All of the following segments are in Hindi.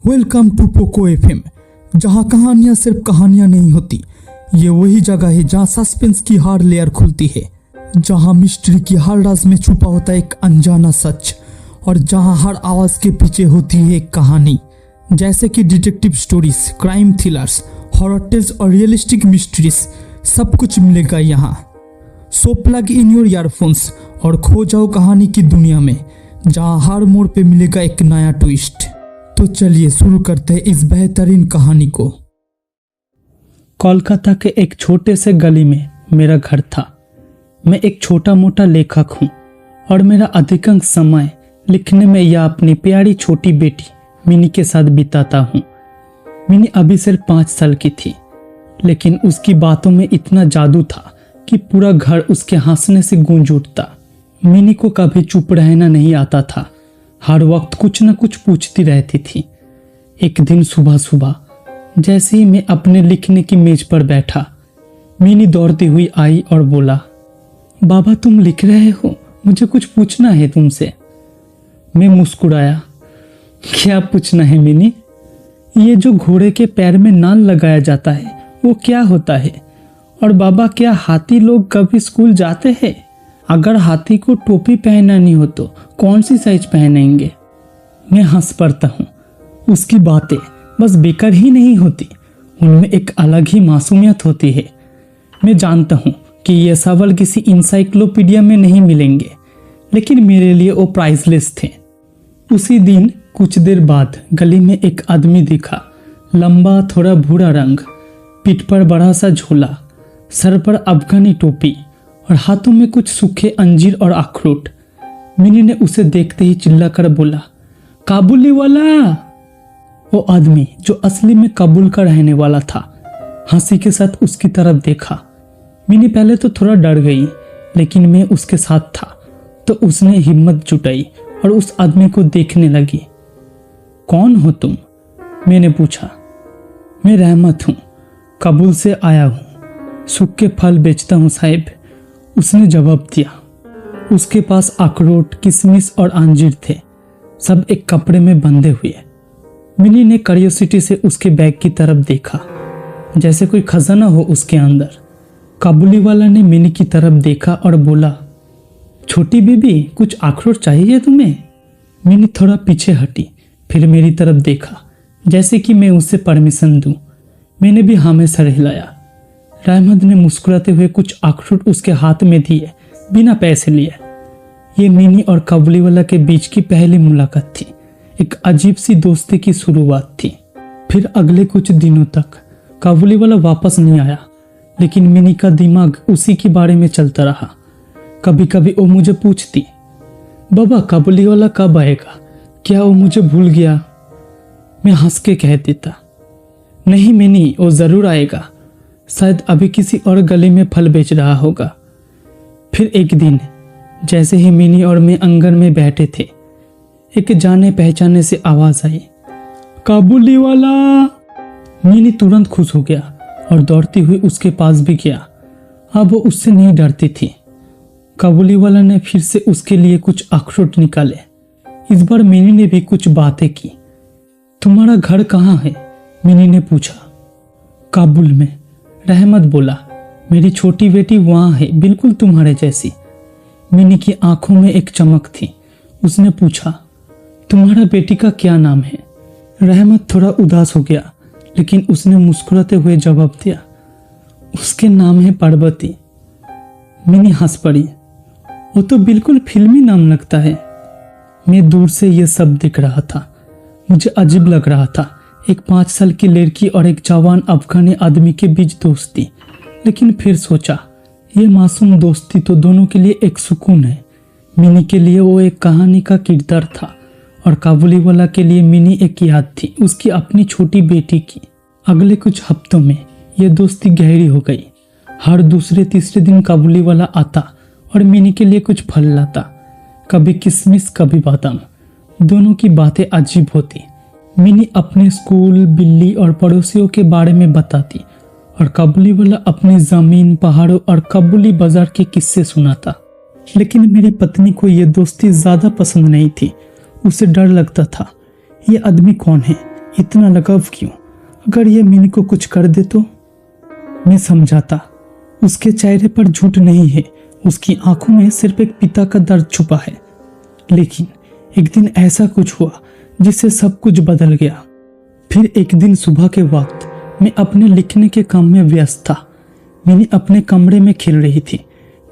वेलकम टू पोको एफएम, जहाँ कहानियाँ सिर्फ कहानियाँ नहीं होती। ये वही जगह है जहाँ सस्पेंस की हर लेयर खुलती है, जहाँ मिस्ट्री की हर राज में छुपा होता है एक अनजाना सच, और जहाँ हर आवाज के पीछे होती है एक कहानी। जैसे कि detective stories, crime thrillers, horror tales और रियलिस्टिक मिस्ट्रीज, सब कुछ मिलेगा यहाँ। So plug in your earphones और खो जाओ कहानी की दुनिया में, जहाँ हर मोड़ पे मिलेगा एक नया ट्विस्ट। तो चलिए शुरू करते हैं इस बेहतरीन कहानी को। कोलकाता के एक छोटे से गली में मेरा घर था। मैं एक छोटा मोटा लेखक हूँ और मेरा अधिकांश समय लिखने में या अपनी प्यारी छोटी बेटी मिनी के साथ बिताता हूँ। मिनी अभी सिर्फ 5 साल की थी, लेकिन उसकी बातों में इतना जादू था कि पूरा घर उसके हंसने से गूंज उठता। मिनी को कभी चुप रहना नहीं आता था, हर वक्त कुछ न कुछ पूछती रहती थी। एक दिन सुबह सुबह जैसे ही मैं अपने लिखने की मेज पर बैठा, मिनी दौड़ती हुई आई और बोला, बाबा तुम लिख रहे हो, मुझे कुछ पूछना है तुमसे। मैं मुस्कुराया, क्या पूछना है मिनी? ये जो घोड़े के पैर में नाल लगाया जाता है वो क्या होता है? और बाबा क्या हाथी लोग कभी स्कूल जाते हैं? अगर हाथी को टोपी पहनानी हो तो कौन सी साइज पहनेंगे? मैं हंस पड़ता हूँ। उसकी बातें बस बेकार ही नहीं होती, उनमें एक अलग ही मासूमियत होती है। मैं जानता हूँ कि ये सवाल किसी इंसाइक्लोपीडिया में नहीं मिलेंगे, लेकिन मेरे लिए वो प्राइसलेस थे। उसी दिन कुछ देर बाद गली में एक आदमी दिखा। लंबा, थोड़ा भूरा रंग, पीठ पर बड़ा सा झोला, सर पर अफगानी टोपी और हाथों में कुछ सूखे अंजीर और अखरोट। मिनी ने उसे देखते ही चिल्लाकर बोला, काबुली वाला। वो आदमी, जो असली में काबुल का रहने वाला था, हंसी के साथ उसकी तरफ देखा। मिनी पहले तो थोड़ा डर गई, लेकिन मैं उसके साथ था तो उसने हिम्मत जुटाई और उस आदमी को देखने लगी। कौन हो तुम? मैंने पूछा। मैं रहमत हूँ, काबुल से आया हूँ, सूखे फल बेचता हूँ साहिब, उसने जवाब दिया। उसके पास अखरोट, किशमिश और अंजीर थे, सब एक कपड़े में बंधे हुए। मिनी ने क्यूरियोसिटी से उसके बैग की तरफ देखा, जैसे कोई खजाना हो उसके अंदर। काबुली वाला ने मिनी की तरफ देखा और बोला, छोटी बीबी कुछ अखरोट चाहिए तुम्हें? मिनी थोड़ा पीछे हटी, फिर मेरी तरफ देखा, जैसे कि मैं उसे परमिशन दूं। मैंने भी हाँ में सर हिलाया। रहमत ने मुस्कुराते हुए कुछ अखरोट उसके हाथ में दिए, बिना पैसे लिए। ये मिनी और काबुली वाला के बीच की पहली मुलाकात थी, एक अजीब सी दोस्ती की शुरुआत थी। फिर अगले कुछ दिनों तक काबुली वाला वापस नहीं आया, लेकिन मिनी का दिमाग उसी के बारे में चलता रहा। कभी कभी वो मुझे पूछती, बाबा काबुली वाला कब आएगा? क्या वो मुझे भूल गया? मैं हंस के कह देता, नहीं मिनी, वो जरूर आएगा, शायद अभी किसी और गली में फल बेच रहा होगा। फिर एक दिन जैसे ही मिनी और मैं आंगन में बैठे थे, एक जाने पहचाने से आवाज आई, काबुली वाला। मिनी तुरंत खुश हो गया और दौड़ती हुई उसके पास भी गया। अब वो उससे नहीं डरती थी। काबुली वाला ने फिर से उसके लिए कुछ अखरोट निकाले। इस बार मिनी ने भी कुछ बातें की। तुम्हारा घर कहाँ है? मिनी ने पूछा। काबुल में, रहमत बोला। मेरी छोटी बेटी वहां है, बिल्कुल तुम्हारे जैसी। मिनी की आंखों में एक चमक थी। उसने पूछा, तुम्हारा बेटी का क्या नाम है? रहमत थोड़ा उदास हो गया, लेकिन उसने मुस्कुराते हुए जवाब दिया, उसके नाम है पार्वती। मिनी हंस पड़ी, वो तो बिल्कुल फिल्मी नाम लगता है। मैं दूर से ये सब देख रहा था। मुझे अजीब लग रहा था, एक 5 साल की लड़की और एक जवान अफगानी आदमी के बीच दोस्ती। लेकिन फिर सोचा, ये मासूम दोस्ती तो दोनों के लिए एक सुकून है। मिनी के लिए वो एक कहानी का किरदार था और काबुली वाला के लिए मिनी एक याद थी, उसकी अपनी छोटी बेटी की। अगले कुछ हफ्तों में ये दोस्ती गहरी हो गई। हर दूसरे तीसरे दिन काबुली वाला आता और मिनी के लिए कुछ फल लाता, कभी किशमिश, कभी बादाम। दोनों की बातें अजीब होती। मिनी अपने स्कूल, बिल्ली और पड़ोसियों के बारे में बताती और काबुली वाला अपनी जमीन, पहाड़ों और काबुली बाजार के किस्से सुनाता। लेकिन मेरी पत्नी को यह दोस्ती ज्यादा पसंद नहीं थी। उसे डर लगता था, ये आदमी कौन है? इतना लगाव क्यों? अगर ये मिनी को कुछ कर दे तो? मैं समझाता, उसके चेहरे पर झूठ नहीं है, उसकी आंखों में सिर्फ एक पिता का दर्द छुपा है। लेकिन एक दिन ऐसा कुछ हुआ जिससे सब कुछ बदल गया। फिर एक दिन सुबह के वक्त मैं अपने लिखने के काम में व्यस्त था। मिनी अपने कमरे में खेल रही थी।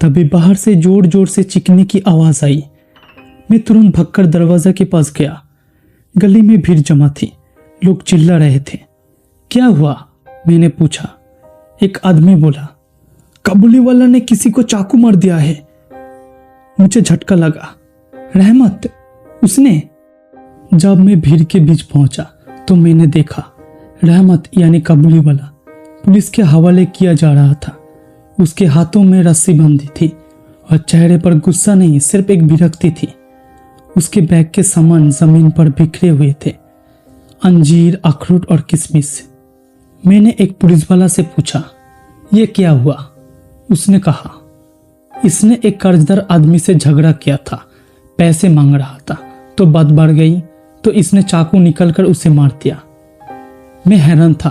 तभी बाहर से जोर जोर से चीखने की आवाज आई। मैं तुरंत भागकर दरवाजा के पास गया। गली में भीड़ जमा थी, लोग चिल्ला रहे थे। क्या हुआ? मैंने पूछा। एक आदमी बोला, काबुली वाला ने किसी को चाकू मार दिया है। मुझे झटका लगा। रहमत, उसने? जब मैं भीड़ के बीच पहुंचा तो मैंने देखा रहमत यानी काबुली वाला पुलिस के हवाले किया जा रहा था। उसके हाथों में रस्सी बंधी थी और चेहरे पर गुस्सा नहीं, सिर्फ एक विरक्ति थी। उसके बैग के सामान जमीन पर बिखरे हुए थे, अंजीर, अखरोट और किशमिश। मैंने एक पुलिस वाला से पूछा, यह क्या हुआ? उसने कहा, इसने एक कर्जदार आदमी से झगड़ा किया था, पैसे मांग रहा था, तो बात बढ़ गई तो इसने चाकू निकलकर उसे मार दिया। मैं हैरान था।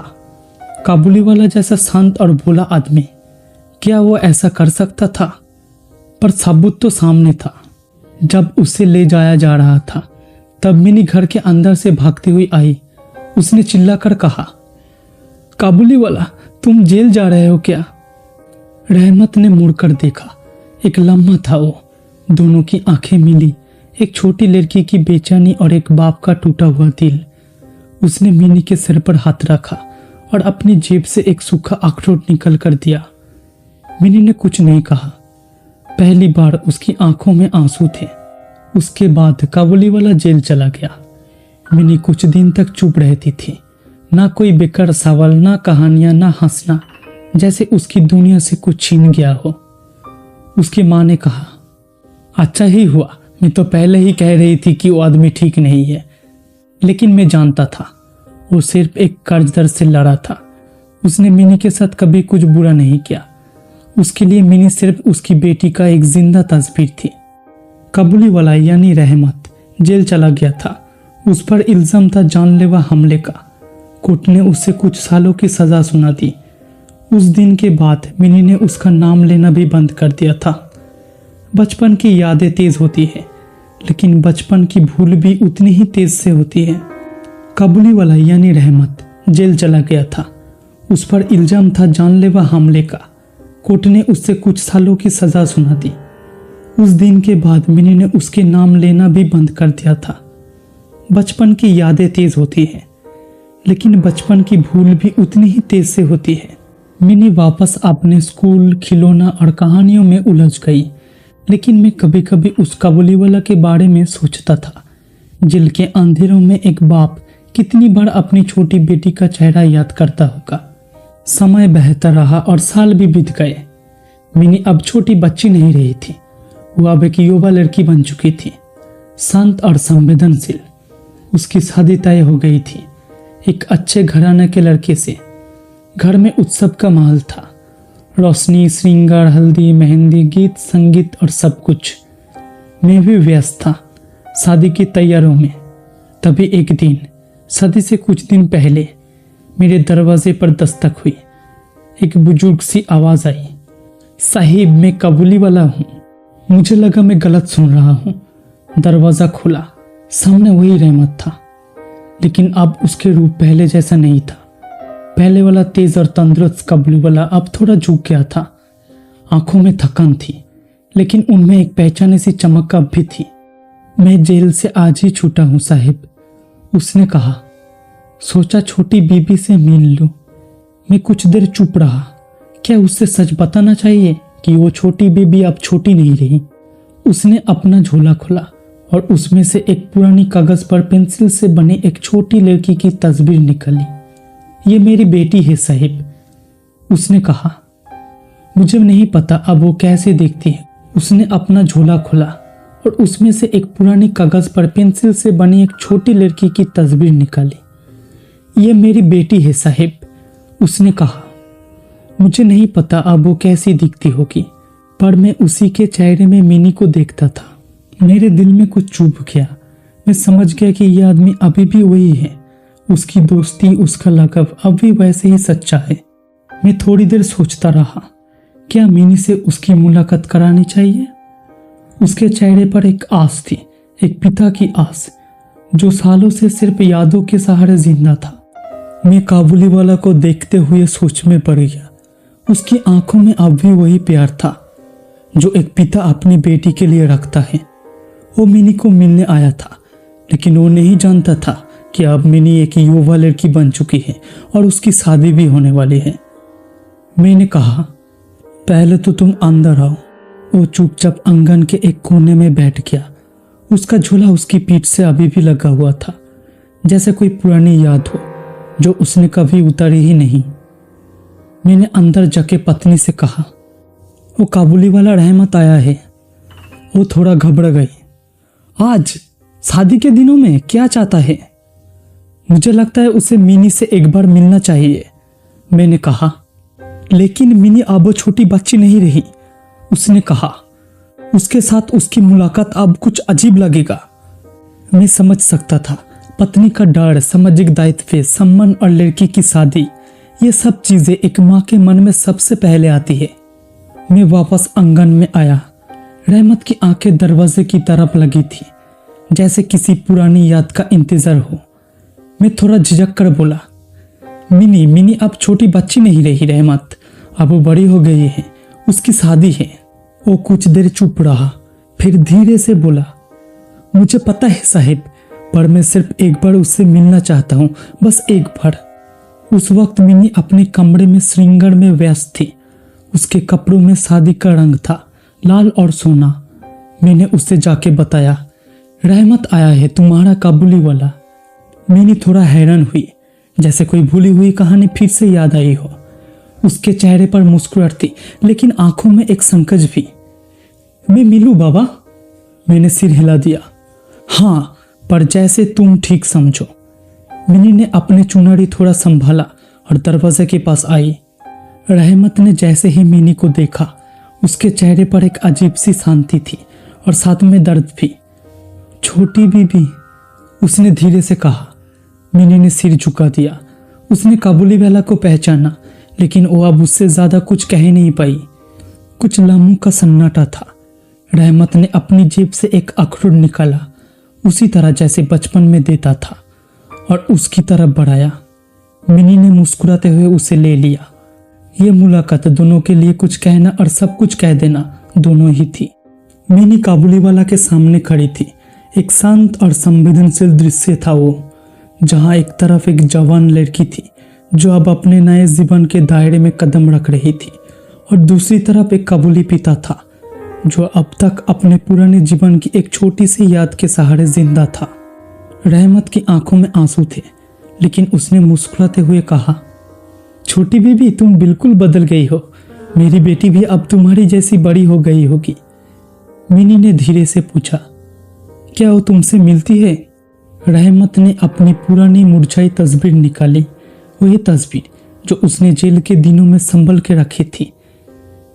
काबुली वाला जैसा शांत और भोला आदमी, क्या वो ऐसा कर सकता था? पर सबूत तो सामने था। जब उसे ले जाया जा रहा था तब मिनी घर के अंदर से भागती हुई आई। उसने चिल्लाकर कहा, काबुली वाला, तुम जेल जा रहे हो क्या? रहमत ने मुड़कर देखा। एक लम्हा था वो। दोनों की आंखें मिली। एक छोटी लड़की की बेचैनी और एक बाप का टूटा हुआ दिल। उसने मिनी के सिर पर हाथ रखा और अपनी जेब से एक सूखा अखरोट निकल कर दिया। मिनी ने कुछ नहीं कहा। पहली बार उसकी आंखों में आंसू थे। उसके बाद काबुली वाला जेल चला गया। मिनी कुछ दिन तक चुप रहती थी। ना कोई बेकार सवाल, ना कहानियां, ना हंसना, जैसे उसकी दुनिया से कुछ छीन गया हो। उसकी माँ ने कहा, अच्छा ही हुआ, मैं तो पहले ही कह रही थी कि वो आदमी ठीक नहीं है। लेकिन मैं जानता था वो सिर्फ एक कर्जदार से लड़ा था। उसने मिनी के साथ कभी कुछ बुरा नहीं किया। उसके लिए मिनी सिर्फ उसकी बेटी का एक जिंदा तस्वीर थी। काबुली वाला यानी रहमत जेल चला गया था। उस पर इल्जाम था जानलेवा हमले का। कोर्ट ने उससे कुछ सालों की सजा सुना दी। उस दिन के बाद मिनी ने उसका नाम लेना भी बंद कर दिया था। बचपन की यादें तेज होती है, लेकिन बचपन की भूल भी उतनी ही तेज से होती है। काबुली वाला यानी रहमत जेल चला गया था। उस पर इल्जाम था जानलेवा हमले का। कोर्ट ने उससे कुछ सालों की सजा सुना दी। उस दिन के बाद मिनी ने उसके नाम लेना भी बंद कर दिया था। बचपन की यादें तेज होती है, लेकिन बचपन की भूल भी उतनी ही तेज से होती है। मिनी वापस अपने स्कूल, खिलौना और कहानियों में उलझ गई। लेकिन मैं कभी कभी उस काबुली वाला के बारे में सोचता था। जेल के अंधेरों में एक बाप कितनी बार अपनी छोटी बेटी का चेहरा याद करता होगा। समय बहता रहा और साल भी बीत गए। मिनी अब छोटी बच्ची नहीं रही थी। वो अब एक युवा लड़की बन चुकी थी, शांत और संवेदनशील। उसकी शादी तय हो गई थी एक अच्छे घराने के लड़के से। घर में उत्सव का माहौल था। रोशनी, श्रृंगार, हल्दी, मेहंदी, गीत, संगीत और सब कुछ। मैं भी व्यस्त था शादी की तैयारियों में। तभी एक दिन, शादी से कुछ दिन पहले, मेरे दरवाजे पर दस्तक हुई। एक बुजुर्ग सी आवाज आई, साहिब, मैं काबुली वाला हूँ। मुझे लगा मैं गलत सुन रहा हूँ। दरवाजा खुला, सामने वही रहमत था, लेकिन अब उसके रूप पहले जैसा नहीं था। पहले वाला तेज और तंदुरुस्त काबुली वाला अब थोड़ा झुक गया था। आंखों में थकान थी, लेकिन उनमें एक पहचाने सी चमक अब भी थी। मैं जेल से आज ही छूटा हूँ साहिब, उसने कहा। सोचा छोटी बीबी से मिल लूं। मैं कुछ देर चुप रहा। क्या उससे सच बताना चाहिए कि वो छोटी बेबी अब छोटी नहीं रही? उसने अपना झोला खोला और उसमें से एक पुरानी कागज पर पेंसिल से बनी एक छोटी लड़की की तस्वीर निकली। ये मेरी बेटी है साहिब, उसने कहा। मुझे नहीं पता अब वो कैसे दिखती है। उसने अपना झोला खोला और उसमें से एक पुरानी कागज पर पेंसिल से बनी एक छोटी लड़की की तस्वीर निकाली। ये मेरी बेटी है साहिब, उसने कहा। मुझे नहीं पता अब वो कैसी दिखती होगी, पर मैं उसी के चेहरे में मिनी को देखता था। मेरे दिल में कुछ चुभ गया। मैं समझ गया कि यह आदमी अभी भी वही है, उसकी दोस्ती, उसका लगाव अब भी वैसे ही सच्चा है। मैं थोड़ी देर सोचता रहा, क्या मिनी से उसकी मुलाकात करानी चाहिए। उसके चेहरे पर एक आस थी, एक पिता की आस जो सालों से सिर्फ यादों के सहारे जिंदा था। मैं काबुली वाला को देखते हुए सोच में पड़ गया। उसकी आंखों में अब भी वही प्यार था जो एक पिता अपनी बेटी के लिए रखता है। वो मिनी को मिलने आया था, लेकिन वो नहीं जानता था कि अब मिनी एक युवा लड़की बन चुकी है और उसकी शादी भी होने वाली है। मैंने कहा, पहले तो तुम अंदर आओ। वो चुपचाप आंगन के एक कोने में बैठ गया। उसका झोला उसकी पीठ से अभी भी लगा हुआ था, जैसे कोई पुरानी याद हो जो उसने कभी उतारी ही नहीं। मैंने अंदर जाके पत्नी से कहा, वो काबुली वाला रहमत आया है। वो थोड़ा घबरा गई। आज शादी के दिनों में क्या चाहता है? मुझे लगता है उसे मिनी से एक बार मिलना चाहिए, मैंने कहा। लेकिन मिनी अब वो छोटी बच्ची नहीं रही, उसने कहा। उसके साथ उसकी मुलाकात अब कुछ अजीब लगेगा। मैं समझ सकता था, पत्नी का डर, सामाजिक दायित्व, सम्मान और लड़की की शादी, ये सब चीजें एक माँ के मन में सबसे पहले आती है। मैं वापस आंगन में आया। रहमत की आंखें दरवाजे की तरफ लगी थी, जैसे किसी पुरानी याद का इंतजार हो। मैं थोड़ा झिझक कर बोला, मिनी अब छोटी बच्ची नहीं रही रहमत, अब वो बड़ी हो गई है, उसकी शादी है। वो कुछ देर चुप रहा, फिर धीरे से बोला, मुझे पता है साहिब, पर मैं सिर्फ एक बार उससे मिलना चाहता हूँ, बस एक बार। उस वक्त मिनी अपने कमरे में श्रृंगार में व्यस्त थी। उसके कपड़ों में शादी का रंग था, लाल और सोना। मैंने उससे जाके बताया, रहमत आया है, तुम्हारा काबुली वाला। मिनी थोड़ा हैरान हुई, जैसे कोई भूली हुई कहानी फिर से याद आई हो। उसके चेहरे पर मुस्कुराहट थी, लेकिन आंखों में एक संकोच भी। मैं मिलूं बाबा? मैंने सिर हिला दिया। हाँ, पर जैसे तुम ठीक समझो। मिनी ने अपने चुनरी थोड़ा संभाला और दरवाजे के पास आई। रहमत ने जैसे ही मिनी को देखा, उसके चेहरे पर एक अजीब सी शांति थी और साथ में दर्द भी। छोटी बीबी, उसने धीरे से कहा। मिनी ने सिर झुका दिया। उसने काबुली वाला को पहचाना, लेकिन वो अब उससे ज्यादा कुछ कह ही नहीं पाई। कुछ लम्हों का सन्नाटा था। रहमत ने अपनी जेब से एक अखरोट निकाला, उसी तरह जैसे बचपन में देता था, और उसकी तरफ बढ़ाया। मिनी ने मुस्कुराते हुए उसे ले लिया। ये मुलाकात दोनों के लिए कुछ कहना और सब कुछ कह देना दोनों ही थी। मिनी काबुली वाला के सामने खड़ी थी। एक शांत और संवेदनशील दृश्य था वो, जहां एक तरफ एक जवान लड़की थी जो अब अपने नए जीवन के दायरे में कदम रख रही थी, और दूसरी तरफ एक काबुली पिता था जो अब तक अपने पुराने जीवन की एक छोटी सी याद के सहारे जिंदा था। रहमत की आंखों में आंसू थे, लेकिन उसने मुस्कुराते हुए कहा, छोटी बीबी, तुम बिल्कुल बदल गई हो। मेरी बेटी भी अब तुम्हारी जैसी बड़ी हो गई होगी। मिनी ने धीरे से पूछा, क्या वो तुमसे मिलती है? रहमत ने अपनी पुरानी मुरझाई तस्वीर निकाली, वही तस्वीर जो उसने जेल के दिनों में संभल के रखी थी।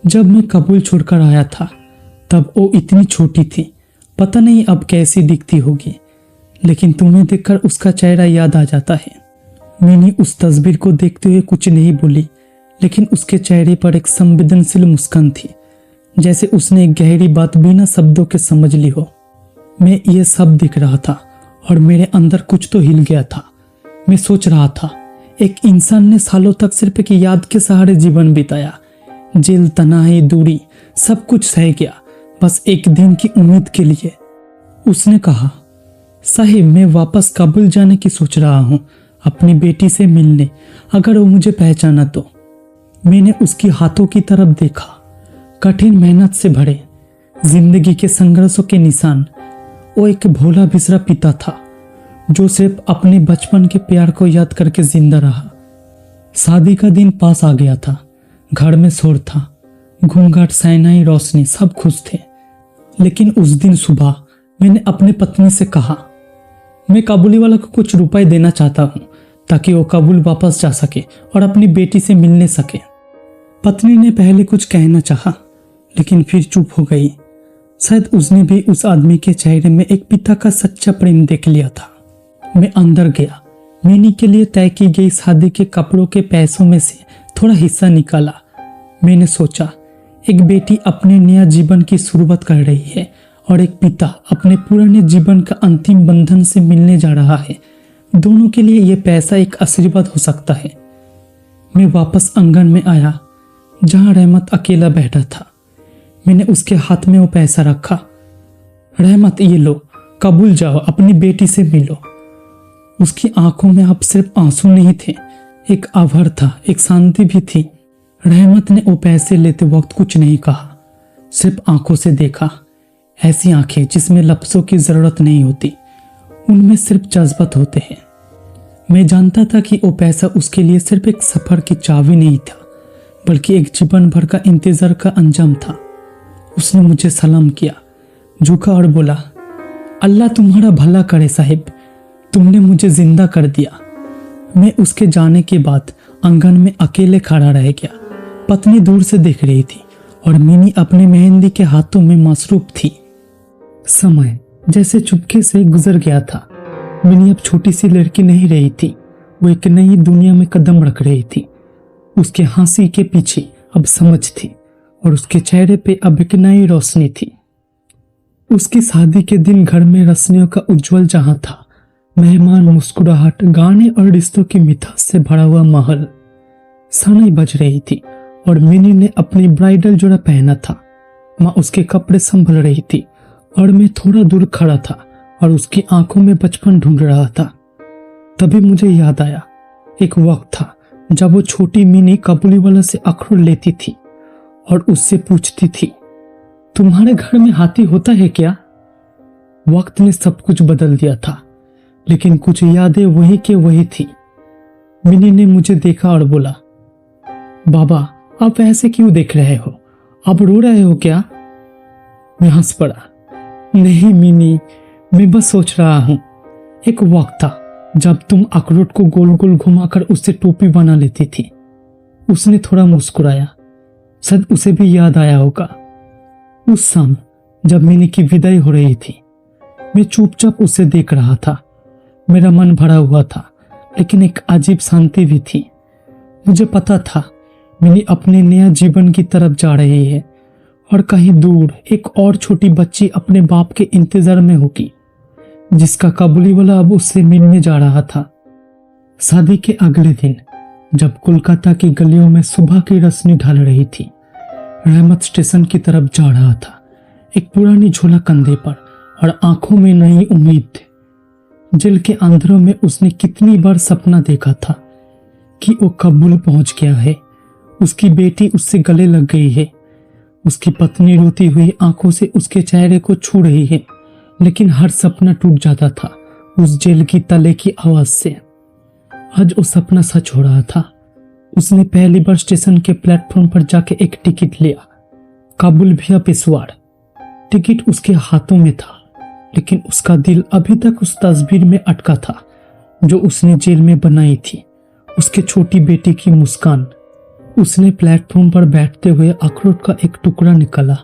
जब मैं काबुल छोड़कर आया था तब वो इतनी छोटी थी, पता नहीं अब कैसी दिखती होगी, लेकिन तुम्हें देखकर उसका चेहरा याद आ जाता है। मिनी उस तस्वीर को देखते हुए कुछ नहीं बोली, लेकिन उसके चेहरे पर एक संवेदनशील मुस्कान थी, जैसे उसने एक गहरी बात बिना शब्दों के समझ ली हो। मैं ये सब देख रहा था और मेरे अंदर कुछ तो हिल गया था। मैं सोच रहा था, एक इंसान ने सालों तक सिर्फ एक याद के सहारे जीवन बिताया, जेल, तन्हाई, दूरी, सब कुछ सह गया, बस एक दिन की उम्मीद के लिए। उसने कहा, साहिब, मैं वापस काबुल जाने की सोच रहा हूँ, अपनी बेटी से मिलने, अगर वो मुझे पहचाना तो। मैंने उसकी हाथों की तरफ देखा, कठिन मेहनत से भरे, जिंदगी के संघर्षों के निशान। वो एक भोला बिसरा पिता था जो सिर्फ अपने बचपन के प्यार को याद करके जिंदा रहा। शादी का दिन पास आ गया था। घर में शोर था, घूंघट, सहनाई, रोशनी, सब खुश थे। लेकिन उस दिन सुबह मैंने अपनी पत्नी से कहा, मैं काबुली वाला को कुछ रुपए देना चाहता हूँ ताकि वो काबुल वापस जा सके और अपनी बेटी से मिलने सके। पत्नी ने पहले कुछ कहना चाहा, लेकिन फिर चुप हो गई। शायद उसने भी उस आदमी के चेहरे में एक पिता का सच्चा प्रेम देख लिया था। मैं अंदर गया। मिनी के लिए तय की गई शादी के कपड़ों के पैसों में से थोड़ा हिस्सा निकाला। मैंने सोचा, एक बेटी अपने नया जीवन की शुरुआत कर रही है और एक पिता अपने पुराने जीवन का अंतिम बंधन से मिलने जा रहा है। दोनों के लिए यह पैसा एक आशीर्वाद हो सकता है। मैं वापस आंगन में आया जहां रहमत अकेला बैठा था। मैंने उसके हाथ में वो पैसा रखा। रहमत, ये लो, कबूल जाओ, अपनी बेटी से मिलो। उसकी आंखों में अब सिर्फ आंसू नहीं थे, एक आभार था, एक शांति भी थी। रहमत ने वो पैसे लेते वक्त कुछ नहीं कहा, सिर्फ आंखों से देखा। ऐसी आंखें जिसमें लफ्जों की जरूरत नहीं होती, उनमें सिर्फ जज्बात होते हैं। मैं जानता था कि वो पैसा उसके लिए सिर्फ एक सफर की चाबी नहीं था, बल्कि एक जीवन भर का इंतजार का अंजाम था। उसने मुझे सलाम किया, झुका और बोला, अल्लाह तुम्हारा भला करे साहिब, तुमने मुझे जिंदा कर दिया। मैं उसके जाने के बाद आंगन में अकेले खड़ा रह गया। पत्नी दूर से देख रही थी और मिनी अपने मेहंदी के हाथों में मसरूफ थी। समय जैसे चुपके से गुजर गया था। मिनी अब छोटी सी लड़की नहीं रही थी, वो एक नई दुनिया में कदम रख रही थी। उसके हंसी के पीछे अब समझ थी और उसके चेहरे पे अब एक नई रोशनी थी। उसकी शादी के दिन घर में रोशनियों का उज्जवल जहां था, मेहमान, मुस्कुराहट, गाने और रिश्तों की मिठास से भरा हुआ माहौल। शहनाई बज रही थी और मिनी ने अपनी ब्राइडल जोड़ा पहना था। माँ उसके कपड़े संभल रही थी और मैं थोड़ा दूर खड़ा था और उसकी आंखों में बचपन ढूंढ रहा था। तभी मुझे याद आया, एक वक्त था जब वो छोटी मिनी काबुलीवाला से अखरोट लेती थी और उससे पूछती थी, तुम्हारे घर में हाथी होता है क्या? वक्त ने सब कुछ बदल दिया था, लेकिन कुछ यादें वही के वही थी। मिनी ने मुझे देखा और बोला, बाबा आप ऐसे क्यों देख रहे हो? आप रो रहे हो क्या? मैं हंस पड़ा। नहीं मिनी, मैं बस सोच रहा हूं, एक वक्त था जब तुम अखरोट को गोल गोल घुमाकर उससे टोपी बना लेती थी। उसने थोड़ा मुस्कुराया, शायद उसे भी याद आया होगा। उस शाम जब मिनी की विदाई हो रही थी, मैं चुपचाप उसे देख रहा था। मेरा मन भरा हुआ था, लेकिन एक अजीब शांति भी थी। मुझे पता था मिनी अपने नया जीवन की तरफ जा रही है और कहीं दूर एक और छोटी बच्ची अपने बाप के इंतजार में होगी, जिसका काबुलीवाला अब उससे मिलने जा रहा था। शादी के अगले दिन जब कोलकाता की गलियों में सुबह की रोशनी ढल रही थी, रहमत स्टेशन की तरफ जा रहा था, एक पुरानी झोला कंधे पर और आंखों में नई उम्मीद। जेल के अंधेरों में उसने कितनी बार सपना देखा था कि वो काबुल पहुंच गया है, उसकी बेटी उससे गले लग गई है, उसकी पत्नी रोती हुई आंखों से उसके चेहरे को छू रही है, लेकिन हर सपना टूट जाता था उस जेल की तले की आवाज से। आज वो सपना सच हो रहा था। उसने पहली बार स्टेशन के प्लेटफॉर्म पर जाके एक टिकट लिया, काबुल भैया पेशवार। टिकट उसके हाथों में था, लेकिन उसका दिल अभी तक उस तस्वीर में अटका था जो उसने जेल में बनाई थी, उसके छोटी बेटी की मुस्कान। उसने प्लेटफॉर्म पर बैठते हुए अखरोट का एक टुकड़ा निकाला।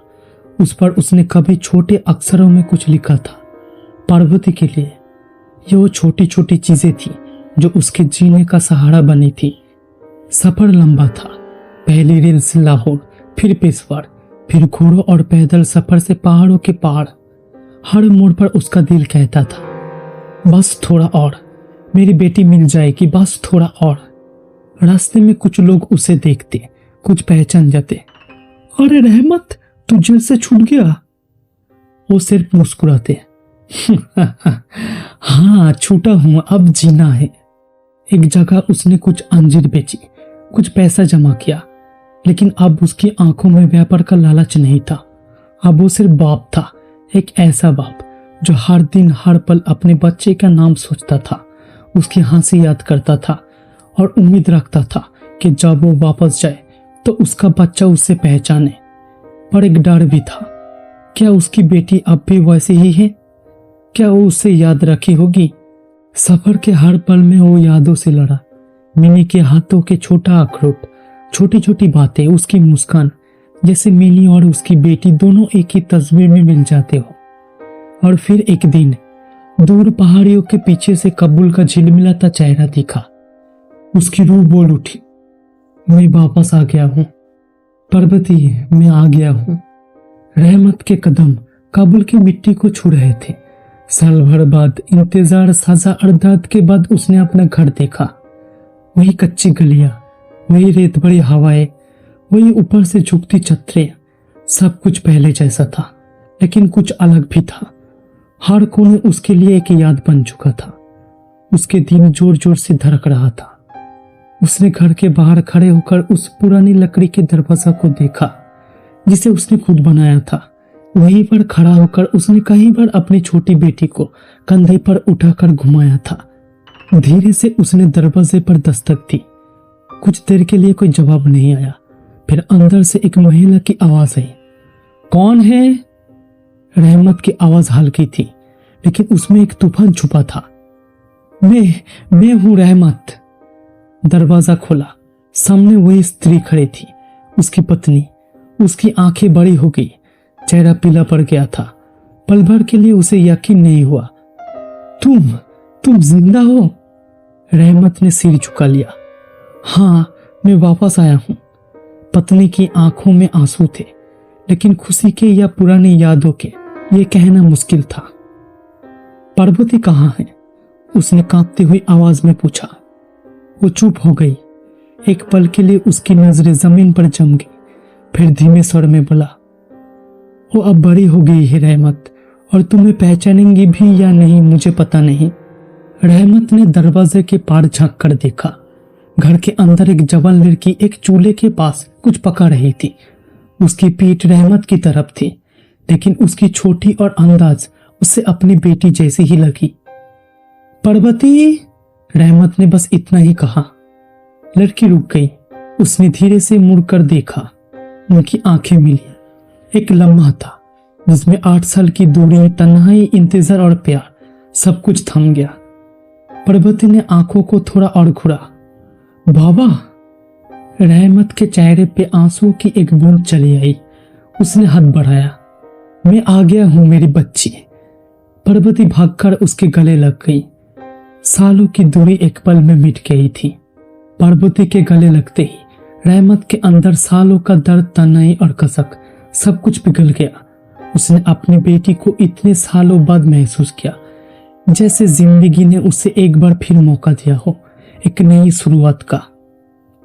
उस पर उसने कभी छोटे अक्षरों में कुछ लिखा था, पार्वती के लिए। ये वो छोटी छोटी चीजें थी जो उसके जीने का सहारा बनी थी। सफर लंबा था, पहली रेल से लाहौर, फिर पेशवार, फिर घोड़ों और पैदल सफर से पहाड़ों के पहाड़। हर मोड़ पर उसका दिल कहता था, बस थोड़ा और, मेरी बेटी मिल जाएगी, बस थोड़ा और। रास्ते में कुछ लोग उसे देखते, कुछ पहचान जाते। अरे रहमत, तू जेल से छूट गया? वो सिर्फ मुस्कुराते। हाँ छूटा हूं, अब जीना है। एक जगह उसने कुछ अंजीर बेची, कुछ पैसा जमा किया, लेकिन अब उसकी आंखों में व्यापार का लालच नहीं था। अब वो सिर्फ बाप था, एक ऐसा बाप जो हर दिन हर पल अपने बच्चे का नाम सोचता था, उसकी हंसी याद करता था और उम्मीद रखता था कि जब वो वापस जाए तो उसका बच्चा उसे पहचाने। पर एक डर भी था, क्या उसकी बेटी अब भी वैसी ही है? क्या वो उसे याद रखी होगी? सफर के हर पल में वो यादों से लड़ा। मिनी के हाथों के छोटा अखरोट, छोटी छोटी बातें, उसकी मुस्कान, जैसे मिनी और उसकी बेटी दोनों एक ही तस्वीर में मिल जाते हो। और फिर एक दिन दूर पहाड़ियों के पीछे से कबूल का झिलमिलाता चेहरा दिखा। उसकी रूह बोल उठी, मैं वापस आ गया हूं पर्वती, मैं आ गया हूं। रहमत के कदम काबुल की मिट्टी को छू रहे थे। साल भर बाद, इंतजार, साजा और दर्द के बाद उसने अपना घर देखा। वही कच्ची गलियां, वही रेत भरी हवाएं, वही ऊपर से झुकती छतरियां। सब कुछ पहले जैसा था, लेकिन कुछ अलग भी था। हर कोने उसके लिए एक याद बन चुका था। उसके दिल जोर जोर से धड़क रहा था। उसने घर के बाहर खड़े होकर उस पुरानी लकड़ी के दरवाजा को देखा जिसे उसने खुद बनाया था। वहीं पर खड़ा होकर उसने कई बार अपनी छोटी बेटी को कंधे पर उठाकर घुमाया था। धीरे से उसने दरवाजे पर दस्तक दी। कुछ देर के लिए कोई जवाब नहीं आया। फिर अंदर से एक महिला की आवाज आई, कौन है? रहमत की आवाज हल्की थी, लेकिन उसमें एक तूफान छुपा था। मैं हूं रहमत। दरवाजा खोला। सामने वही स्त्री खड़ी थी, उसकी पत्नी। उसकी आंखें बड़ी हो गई, चेहरा पीला पड़ गया था। पल भर के लिए उसे यकीन नहीं हुआ। तुम जिंदा हो? रहमत ने सिर झुका लिया। हाँ, मैं वापस आया हूं। पत्नी की आंखों में आंसू थे, लेकिन खुशी के या पुरानी यादों के, ये कहना मुश्किल था। पार्वती कहाँ है? उसने कांपती हुई आवाज में पूछा। वो चुप हो गई। एक पल के लिए उसकी नजरें जमीन पर जम गई। फिर धीमे स्वर में बोला, वो अब बड़ी हो गई है रहमत, और तुम्हें पहचानेंगी भी या नहीं मुझे पता नहीं। रहमत ने दरवाजे के पार झांक कर देखा। घर के अंदर एक जवान लड़की एक चूल्हे के पास कुछ पका रही थी। उसकी पीठ रहमत की तरफ थी, लेकिन उसकी छोटी और अंदाज उससे अपनी बेटी जैसी ही लगी। पार्वती, रहमत ने बस इतना ही कहा। लड़की रुक गई। उसने धीरे से मुड़कर देखा। उनकी आंखें मिली। एक लम्हा था जिसमें 8 साल की दूरी, तन्हाई, इंतजार और प्यार, सब कुछ थम गया। पार्वती ने आंखों को थोड़ा और घुरा। बाबा! रहमत के चेहरे पे आंसुओं की एक बूंद चली आई। उसने हाथ बढ़ाया। मैं आ गया हूं मेरी बच्ची। पार्वती भागकर उसके गले लग गई। सालों की दूरी एक पल में मिट गई थी। पार्वती के गले लगते ही रहमत के अंदर सालों का दर्द, तन्हाई और कसक, सब कुछ पिघल गया। उसने अपनी बेटी को इतने सालों बाद महसूस किया, जैसे जिंदगी ने उसे एक बार फिर मौका दिया हो, एक नई शुरुआत का।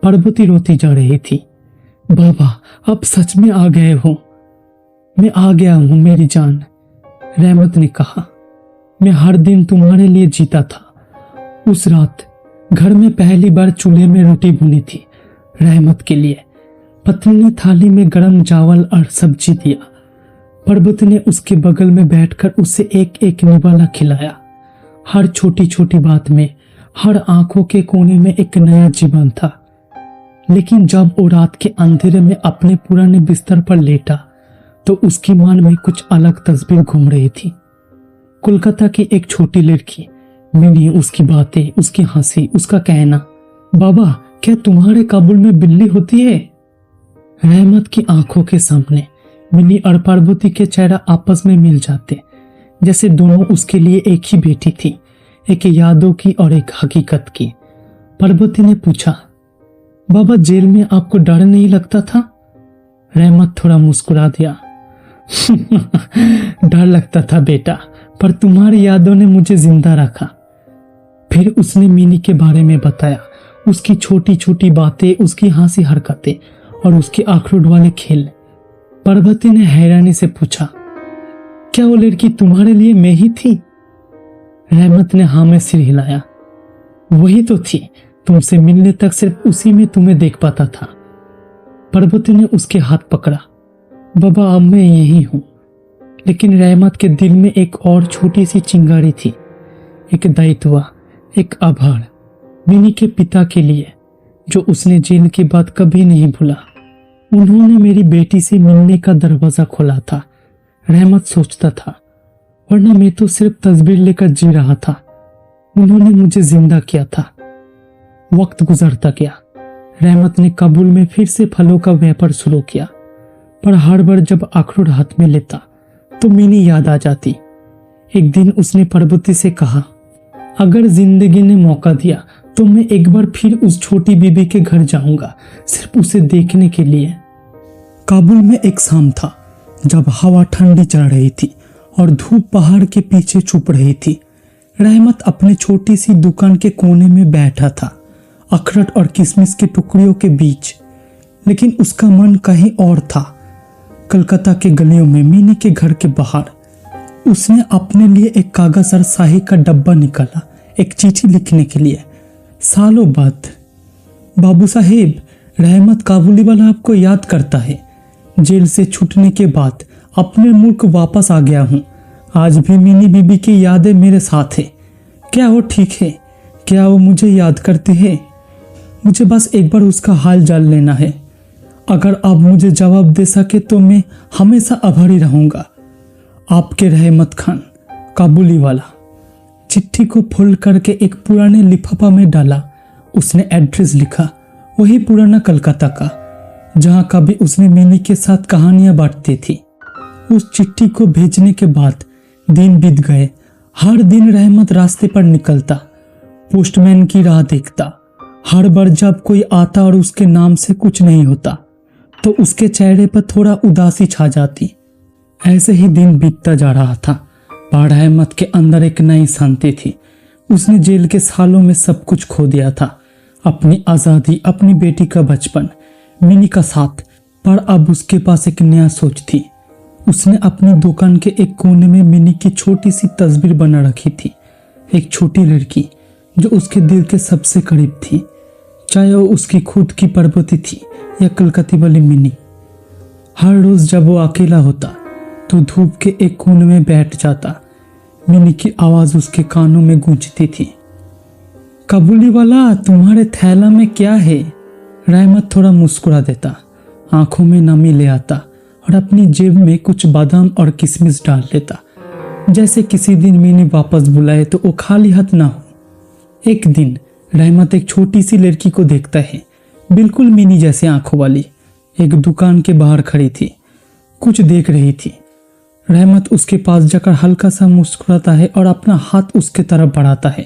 पार्वती रोती जा रही थी। बाबा, आप सच में आ गए हो? मैं आ गया हूं मेरी जान, रहमत ने कहा। मैं हर दिन तुम्हारे लिए जीता था। उस रात घर में पहली बार चूल्हे में रोटी भुनी थी रहमत के लिए। पत्नी ने थाली में गरम चावल और सब्जी दिया। पार्वती ने उसके बगल में बैठकर उसे एक एक निवाला खिलाया। हर छोटी छोटी बात में, हर आंखों के कोने में एक नया जीवन था। लेकिन जब वो रात के अंधेरे में अपने पुराने बिस्तर पर लेटा, तो उसकी मन में कुछ अलग तस्वीर घूम रही थी। कोलकाता की एक छोटी लड़की मिनी, उसकी बातें, उसकी हंसी, उसका कहना, बाबा क्या तुम्हारे काबुल में बिल्ली होती है? रहमत की आंखों के सामने मिनी और पार्वती के चेहरा आपस में मिल जाते, जैसे दोनों उसके लिए एक ही बेटी थी, एक यादों की और एक हकीकत की। पार्वती ने पूछा, बाबा जेल में आपको डर नहीं लगता था? रहमत थोड़ा मुस्कुरा दिया। डर लगता था बेटा, पर तुम्हारी यादों ने मुझे जिंदा रखा। फिर उसने मिनी के बारे में बताया, उसकी छोटी छोटी बातें, उसकी हंसी हरकतें और उसके अखरोट वाले खेल। पार्वती ने हैरानी से पूछा, क्या वो लड़की तुम्हारे लिए मैं ही थी? रहमत ने हाँ में सिर हिलाया। वही तो थी, तुमसे मिलने तक सिर्फ उसी में तुम्हें देख पाता था। पार्वती ने उसके हाथ पकड़ा। बाबा अब मैं यही हूं। लेकिन रहमत के दिल में एक और छोटी सी चिंगारी थी, एक दायित्व, एक आभार मिनी के पिता के लिए, जो उसने जेल के बाद कभी नहीं भूला। उन्होंने मेरी बेटी से मिलने का दरवाजा खोला था, रहमत सोचता था, वरना मैं तो सिर्फ तस्वीर लेकर जी रहा था। उन्होंने मुझे जिंदा किया था। वक्त गुजरता गया। रहमत ने काबुल में फिर से फलों का व्यापार शुरू किया, पर हर बार जब अखरोट हाथ में लेता तो मिनी याद आ जाती। एक दिन उसने पार्वती से कहा, अगर जिंदगी ने मौका दिया तो मैं एक बार फिर उस छोटी बीबी के घर जाऊंगा, सिर्फ उसे देखने के लिए। काबुल में एक शाम था जब हवा ठंडी चल रही थी और धूप पहाड़ के पीछे छुप रही थी। रहमत अपनी छोटी सी दुकान के कोने में बैठा था, अखरोट और किशमिश के टुकड़ियों के बीच, लेकिन उसका मन कहीं और था। कलकत्ता के गलियों में मिनी के घर के बाहर उसने अपने लिए एक कागज और स्याही का डब्बा निकाला, एक चिट्ठी लिखने के लिए। सालों बाद, बाबू साहेब, रहमत काबुली वाला आपको याद करता है। जेल से छूटने के बाद अपने मुल्क वापस आ गया हूँ। आज भी मिनी बीबी की यादें मेरे साथ है। क्या वो ठीक है? क्या वो मुझे याद करती है? मुझे बस एक बार उसका हाल जान लेना है। अगर आप मुझे जवाब दे सके तो मैं हमेशा आभारी रहूंगा। आपके रहमत खान, काबुली वाला। चिट्ठी को फोल्ड करके एक पुराने लिफाफा में डाला। उसने एड्रेस लिखा, वही पुराना कलकत्ता का, जहां कभी उसने मिनी के साथ कहानियां बांटती थी। उस चिट्ठी को भेजने के बाद दिन बीत गए। हर दिन रहमत रास्ते पर निकलता, पोस्टमैन की राह देखता। हर बार जब कोई आता और उसके नाम से कुछ नहीं होता तो उसके चेहरे पर थोड़ा उदासी छा जाती। ऐसे ही दिन बीतता जा रहा था, पर रहमत के अंदर एक नई शांति थी। उसने जेल के सालों में सब कुछ खो दिया था, अपनी आज़ादी, अपनी बेटी का बचपन, मिनी का साथ, पर अब उसके पास एक नया सोच थी। उसने अपनी दुकान के एक कोने में मिनी की छोटी सी तस्वीर बना रखी थी, एक छोटी लड़की जो उसके दिल के सबसे करीब थी, चाहे वो उसकी खुद की पार्वती थी या कलकत्ती वाली मिनी। हर रोज जब वो अकेला होता तो धूप के एक कोने में बैठ जाता। मिनी की आवाज उसके कानों में गूंजती थी, काबुली वाला, तुम्हारे थैला में क्या है? रहमत थोड़ा मुस्कुरा देता, आंखों में नमी ले आता और अपनी जेब में कुछ बादाम और किशमिश डाल लेता, जैसे किसी दिन मिनी वापस बुलाए तो वो खाली हाथ ना हो। एक दिन रहमत एक छोटी सी लड़की को देखता है, बिल्कुल मिनी जैसे आंखों वाली, एक दुकान के बाहर खड़ी थी, कुछ देख रही थी। रहमत उसके पास जाकर हल्का सा मुस्कुराता है और अपना हाथ उसके तरफ बढ़ाता है।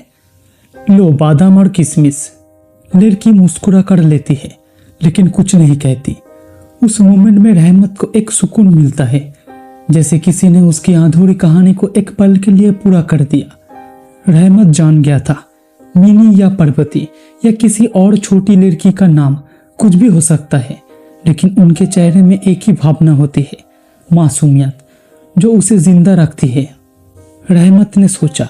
लो बादाम और किशमिश। लड़की मुस्कुरा कर लेती है लेकिन कुछ नहीं कहती। उस मोमेंट में रहमत को एक सुकून मिलता है, जैसे किसी ने उसकी अधूरी कहानी को एक पल के लिए पूरा कर दिया। रहमत जान गया था, मिनी या पार्वती या किसी और छोटी लड़की का नाम कुछ भी हो सकता है, लेकिन उनके चेहरे में एक ही भावना होती है, मासूमियत, जो उसे जिंदा रखती है। रहमत ने सोचा,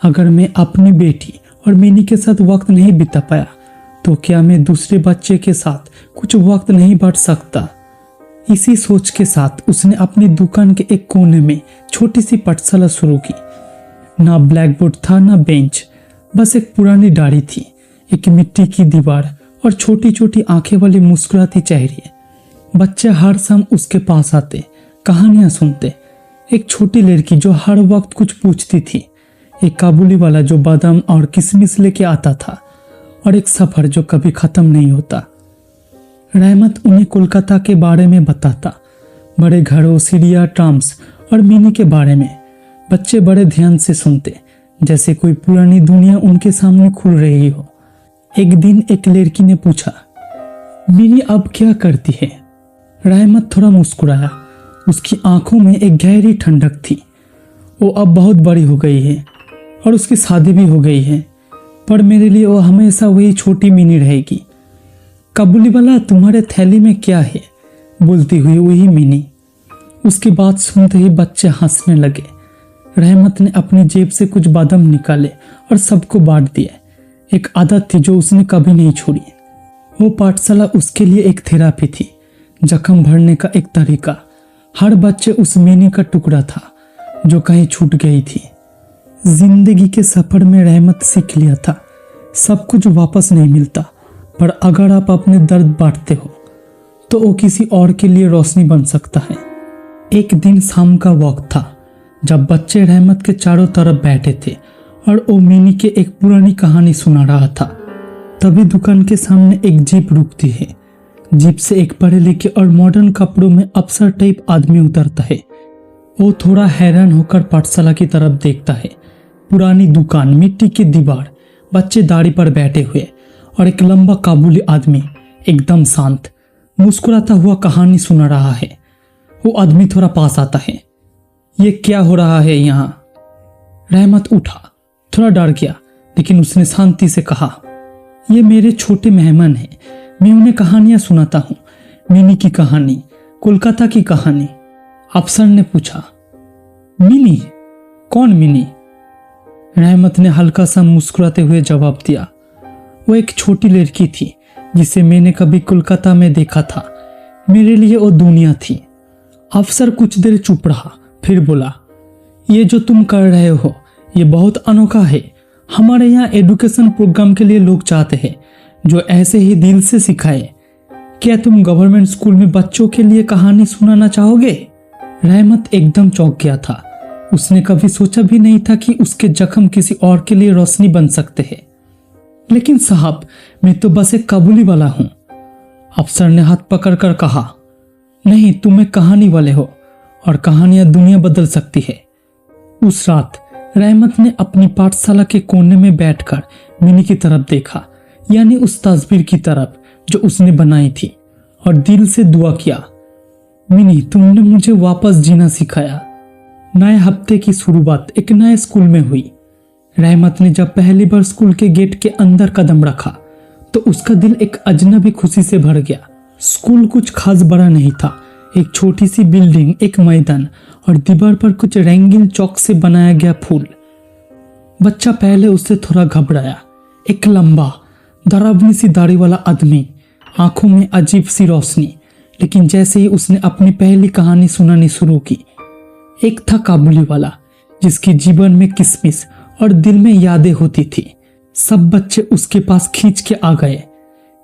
अगर मैं अपनी बेटी और मिनी के साथ वक्त नहीं बिता पाया तो क्या मैं दूसरे बच्चे के साथ कुछ वक्त नहीं बांट सकता? इसी सोच के साथ उसने अपनी दुकान के एक कोने में छोटी सी पाठशाला शुरू की। ना ब्लैक बोर्ड था, ना बेंच, बस एक पुरानी डायरी थी, एक मिट्टी की दीवार और छोटी छोटी आंखें वाली मुस्कुराती चेहरे। बच्चे हर शाम उसके पास आते, कहानियां सुनते। एक छोटी लड़की जो हर वक्त कुछ पूछती थी, एक काबुली वाला जो बादाम और किशमिश लेके आता था, और एक सफर जो कभी खत्म नहीं होता। रहमत उन्हें कोलकाता के बारे में बताता, बड़े घरों, सीढ़ियाँ, ट्राम्स और मिनी के बारे में। बच्चे बड़े ध्यान से सुनते, जैसे कोई पुरानी दुनिया उनके सामने खुल रही हो। एक दिन एक लड़की ने पूछा, मिनी अब क्या करती है? रहमत थोड़ा मुस्कुराया, उसकी आंखों में एक गहरी ठंडक थी। वो अब बहुत बड़ी हो गई है और उसकी शादी भी हो गई है, पर मेरे लिए वो हमेशा वही छोटी मिनी रहेगी। काबुली वाला, तुम्हारे थैली में क्या है? बोलती हुई वही मिनी। उसकी बात सुनते ही बच्चे हंसने लगे। रहमत ने अपनी जेब से कुछ बादाम निकाले और सबको बांट दिए। एक आदत थी जो उसने कभी नहीं छोड़ी। वो पाठशाला उसके लिए एक थेरापी थी, जख्म भरने का एक तरीका। हर बच्चे उस मिनी का टुकड़ा था जो कहीं छूट गई थी। जिंदगी के सफर में रहमत सीख लिया था, सब कुछ वापस नहीं मिलता, पर अगर आप अपने दर्द बांटते हो तो वो किसी और के लिए रोशनी बन सकता है। एक दिन शाम का वक्त था जब बच्चे रहमत के चारों तरफ बैठे थे और वो मिनी के एक पुरानी कहानी सुना रहा था। तभी दुकान के सामने एक जीप रुकती है। जीप से एक पढ़े लिखे और मॉडर्न कपड़ों में अफसर टाइप आदमी उतरता है। वो थोड़ा हैरान होकर पाठशाला की तरफ देखता है। पुरानी दुकान, मिट्टी की दीवार, बच्चे दाढ़ी पर बैठे हुए और एक लंबा काबुली आदमी एकदम शांत मुस्कुराता हुआ कहानी सुना रहा है। वो आदमी थोड़ा पास आता है। ये क्या हो रहा है यहाँ? रहमत उठा, थोड़ा डर गया, लेकिन उसने शांति से कहा, ये मेरे छोटे मेहमान हैं, मैं उन्हें कहानियां सुनाता हूँ। मिनी की कहानी, कोलकाता की कहानी। अफसर ने पूछा, मिनी? कौन मिनी? रहमत ने हल्का सा मुस्कुराते हुए जवाब दिया, वो एक छोटी लड़की थी जिसे मैंने कभी कोलकाता में देखा था। मेरे लिए वो दुनिया थी। अफसर कुछ देर चुप रहा, फिर बोला, ये जो तुम कर रहे हो ये बहुत अनोखा है। हमारे यहाँ एजुकेशन प्रोग्राम के लिए लोग चाहते हैं जो ऐसे ही दिल से सिखाए। क्या तुम गवर्नमेंट स्कूल में बच्चों के लिए कहानी सुनाना चाहोगे? रहमत एकदम चौंक गया था। उसने कभी सोचा भी नहीं था कि उसके जख्म किसी और के लिए रोशनी बन सकते हैं। लेकिन साहब, मैं तो बस एक काबुली वाला हूं। अफसर ने हाथ पकड़कर कहा, नहीं, तुम एक कहानी वाले हो और कहानियां दुनिया बदल सकती है। उस रात रहमत ने अपनी पाठशाला के कोने में बैठकर मिनी की तरफ देखा, यानी उस तस्वीर की तरफ जो उसने बनाई थी, और दिल से दुआ किया, मिनी, तुमने मुझे वापस जीना सिखाया। नए हफ्ते की शुरुआत एक नए स्कूल में हुई। रहमत ने जब पहली बार स्कूल के गेट के अंदर कदम रखा तो उसका दिल एक अजनबी खुशी से भर गया। स्कूल कुछ खास बड़ा नहीं था। एक छोटी सी बिल्डिंग, एक मैदान और दीवार पर कुछ रंगीन चौक से बनाया गया फूल। बच्चा पहले उससे थोड़ा घबराया। एक लंबा धरावनी सी दाढ़ी वाला आदमी, आंखों में अजीब सी रोशनी। लेकिन जैसे ही उसने अपनी पहली कहानी सुनानी शुरू की, एक था काबुली वाला जिसके जीवन में किसमिस और दिल में यादें होती थी। सब बच्चे उसके पास खींच के आ गए।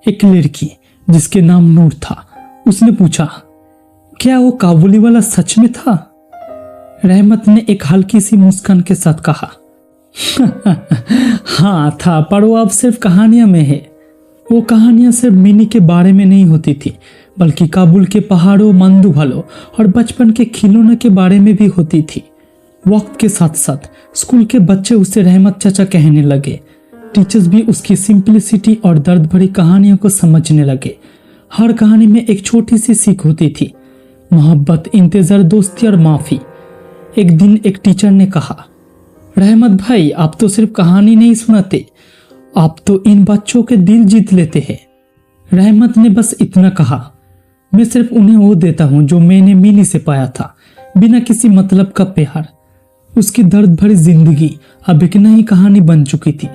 एक लड़की जिसके नाम नूर था, उसने पूछा, क्या वो काबुली वाला सच में था? रहमत ने एक हल्की सी मुस्कान के साथ कहा, हाँ था, पर वो अब सिर्फ कहानियां में है। वो कहानियां सिर्फ मिनी के बारे में नहीं होती थी, बल्कि काबुल के पहाड़ों, मंदुभालों और बचपन के खिलौनों के बारे में भी होती थी। वक्त के साथ साथ स्कूल के बच्चे उसे रहमत चाचा कहने लगे। टीचर्स भी उसकी सिंपलिसिटी और दर्द भरी कहानियों को समझने लगे। हर कहानी में एक छोटी सी सीख होती थी, मोहब्बत, इंतजार, दोस्ती और माफी। एक दिन एक टीचर ने कहा, रहमत भाई, आप तो सिर्फ कहानी नहीं सुनाते, आप तो इन बच्चों के दिल जीत लेते हैं। रहमत ने बस इतना कहा, मैं सिर्फ उन्हें वो देता हूं जो मैंने मिनी से पाया था, बिना किसी मतलब का प्यार। उसकी दर्द भरी जिंदगी अब एक नई कहानी बन चुकी थी,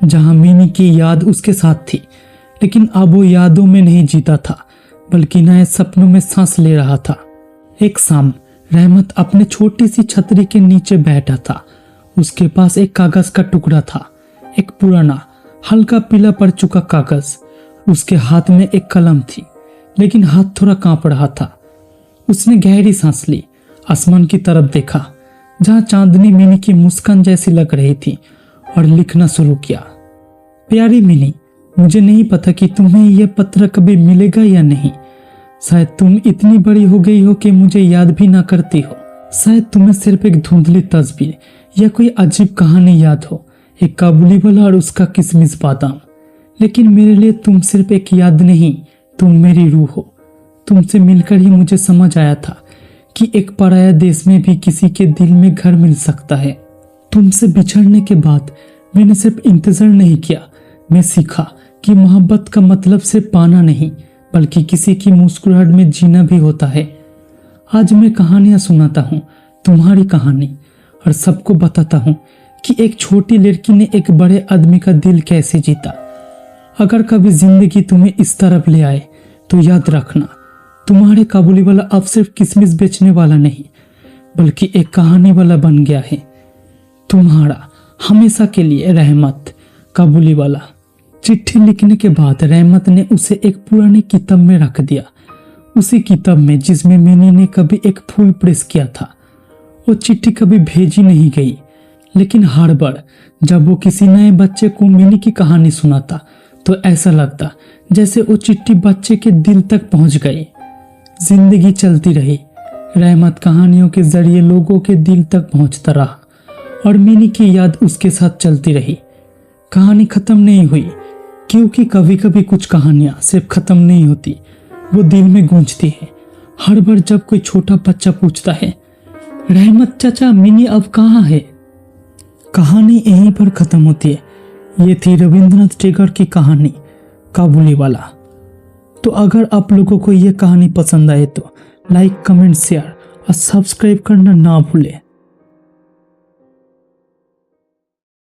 जहां मिनी की याद उसके साथ थी। लेकिन अब वो यादों में नहीं जीता था, बल्कि नए सपनों में सांस ले रहा था। एक शाम रहमत अपने छोटी सी छतरी के नीचे बैठा था। उसके पास एक कागज का टुकड़ा था, एक पुराना हल्का पीला पड़ चुका कागज। उसके हाथ में एक कलम थी, लेकिन हाथ थोड़ा कांप रहा था। उसने गहरी सांस ली, आसमान की तरफ देखा जहां चांदनी मिनी की मुस्कान जैसी लग रही थी, और लिखना शुरू किया, प्यारी मिनी, मुझे नहीं पता कि तुम्हें यह पत्र कभी मिलेगा या नहीं। शायद तुम इतनी बड़ी हो गई हो कि मुझे याद भी ना करती हो। शायद तुम्हें सिर्फ एक धुंधली तस्वीर या कोई अजीब कहानी याद हो, एक काबुली वाला और उसका किसमिस बादाम। लेकिन मेरे लिए तुम सिर्फ एक याद नहीं, तुम मेरी रूह हो। तुमसे मिलकर ही मुझे समझ आया था कि एक पराया देश में भी किसी के दिल में घर मिल सकता है। तुमसे बिछड़ने के बाद मैंने सिर्फ इंतजार नहीं किया, मैं सीखा कि मोहब्बत का मतलब सिर्फ पाना नहीं, बल्कि किसी की मुस्कुराहट में जीना भी होता है। आज मैं कहानियां सुनाता हूँ, तुम्हारी कहानी, और सबको बताता हूँ कि एक छोटी लड़की ने एक बड़े आदमी का दिल कैसे जीता। अगर कभी जिंदगी तुम्हें इस तरफ ले आए तो याद रखना, तुम्हारे काबुली वाला अब सिर्फ किसमिस बेचने वाला नहीं, बल्कि एक कहानी वाला बन गया है। तुम्हारा हमेशा के लिए रहमत, काबुली वाला। चिट्ठी लिखने के बाद रहमत ने उसे एक पुरानी किताब में रख दिया, उसी किताब में जिसमें मिनी ने कभी एक फूल प्रेस किया था। वो चिट्ठी कभी भेजी नहीं गई, लेकिन हर बार जब वो किसी नए बच्चे को मिनी की कहानी सुनाता तो ऐसा लगता जैसे वो चिट्ठी बच्चे के दिल तक पहुंच गई। जिंदगी चलती रही, रहमत कहानियों के जरिए लोगों के दिल तक पहुंचता रहा और मिनी की याद उसके साथ चलती रही। कहानी खत्म नहीं हुई, क्योंकि कभी कभी कुछ कहानियां सिर्फ खत्म नहीं होती, वो दिल में गूंजती है। हर बार जब कोई छोटा बच्चा पूछता है, रहमत चाचा मिनी अब कहाँ है, कहानी यहीं पर खत्म होती है। ये थी रविंद्रनाथ टैगोर की कहानी काबुली वाला। तो अगर आप लोगों को ये कहानी पसंद आए तो लाइक, कमेंट, शेयर और सब्सक्राइब करना ना भूलें।